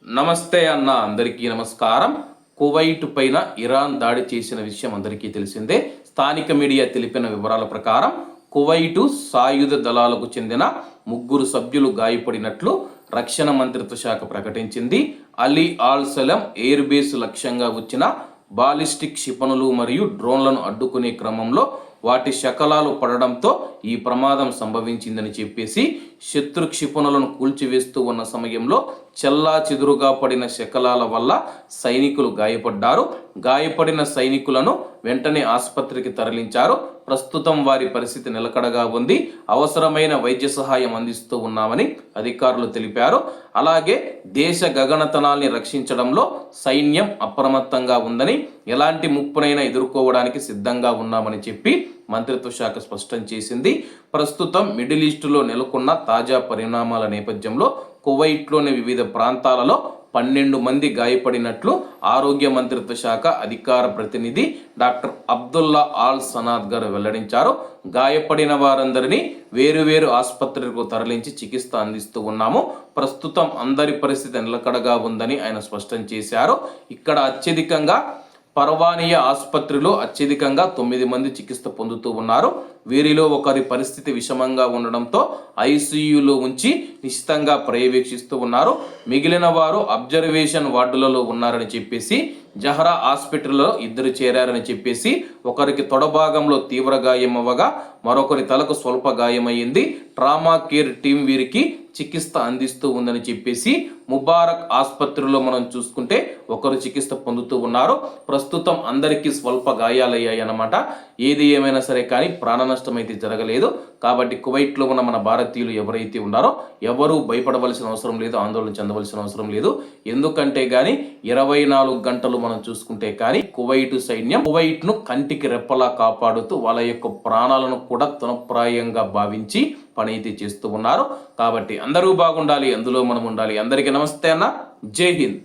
నమస్తే అన్న, అందరికీ నమస్కారం. కువైట్ పైన ఇరాన్ దాడి చేసిన విషయం అందరికీ తెలిసిందే. స్థానిక మీడియా తెలిపిన వివరాల ప్రకారం కువైటు సాయుధ దళాలకు చెందిన 3 సభ్యులు గాయపడినట్లు రక్షణ మంత్రిత్వ శాఖ ప్రకటించింది. అలీ ఆల్ సలం ఎయిర్ బేస్ లక్ష్యంగా వచ్చిన బాలిస్టిక్ క్షిపణులు మరియు డ్రోన్లను అడ్డుకునే క్రమంలో వాటి శకలాలు పడడంతో ఈ ప్రమాదం సంభవించిందని చెప్పేసి, శత్రు క్షిపణులను కూల్చివేస్తూ ఉన్న సమయంలో చెల్లా చెదురుగా పడిన శకలాల వల్ల సైనికులు గాయపడ్డారు. గాయపడిన సైనికులను వెంటనే ఆసుపత్రికి తరలించారు. ప్రస్తుతం వారి పరిస్థితి నిలకడగా ఉంది. అవసరమైన వైద్య సహాయం అందిస్తూ ఉన్నామని అధికారులు తెలిపారు. అలాగే దేశ గగనతనాల్ని రక్షించడంలో సైన్యం అప్రమత్తంగా ఉందని, ఎలాంటి ముప్పునైనా ఎదుర్కోవడానికి సిద్ధంగా ఉన్నామని చెప్పి మంత్రిత్వ శాఖ స్పష్టం చేసింది. ప్రస్తుతం మిడిల్ ఈస్టులో నెలకొన్న తాజా పరిణామాల నేపథ్యంలో కువైట్లోని వివిధ ప్రాంతాలలో 12 మంది గాయపడినట్లు ఆరోగ్య మంత్రిత్వ శాఖ అధికార ప్రతినిధి డాక్టర్ అబ్దుల్లా ఆల్ సనాద్ గారు వెల్లడించారు. గాయపడిన వారందరినీ వేరువేరు ఆసుపత్రులకు తరలించి చికిత్స అందిస్తూ ఉన్నాము. ప్రస్తుతం అందరి పరిస్థితి నిలకడగా ఉందని ఆయన స్పష్టం చేశారు. ఇక్కడ అత్యధికంగా పర్వానియా ఆసుపత్రిలో 9 మంది చికిత్స పొందుతూ ఉన్నారు. వీరిలో ఒకరి పరిస్థితి విషమంగా ఉండడంతో ఐసీయూలో ఉంచి నిశ్చితంగా పర్యవేక్షిస్తూ ఉన్నారు. మిగిలిన వారు అబ్జర్వేషన్ వార్డులలో ఉన్నారని చెప్పేసి, జహరా హాస్పిటల్లో 2 చేరారని చెప్పేసి, ఒకరికి తొడభాగంలో తీవ్ర గాయం అవ్వగా మరొకరి తలకు స్వల్ప గాయమైంది. ట్రామా కేర్ టీం వీరికి చికిత్స అందిస్తూ ఉందని చెప్పేసి, ముబారక్ ఆసుపత్రిలో మనం చూసుకుంటే ఒకరు చికిత్స పొందుతూ ఉన్నారు. ప్రస్తుతం అందరికీ స్వల్ప గాయాలయ్యాయి అన్నమాట. ఏది ఏమైనా సరే కానీ ప్రాణ నష్టం అయితే జరగలేదు. కాబట్టి కువైట్లో ఉన్న మన భారతీయులు ఎవరైతే ఉన్నారో ఎవరూ భయపడవలసిన అవసరం లేదు, ఆందోళన చెందవలసిన అవసరం లేదు. ఎందుకంటే కానీ 24 గంటలు మనం చూసుకుంటే కానీ కువైట్ సైన్యం కువైట్ను కంటికి రెప్పలా కాపాడుతూ వాళ్ళ యొక్క ప్రాణాలను కూడా తృణప్రాయంగా భావించి పని అయితే చేస్తూ ఉన్నారు. కాబట్టి అందరూ బాగుండాలి, అందులో మనం ఉండాలి. అందరికీ నమస్తే అన్న, జై హింద్.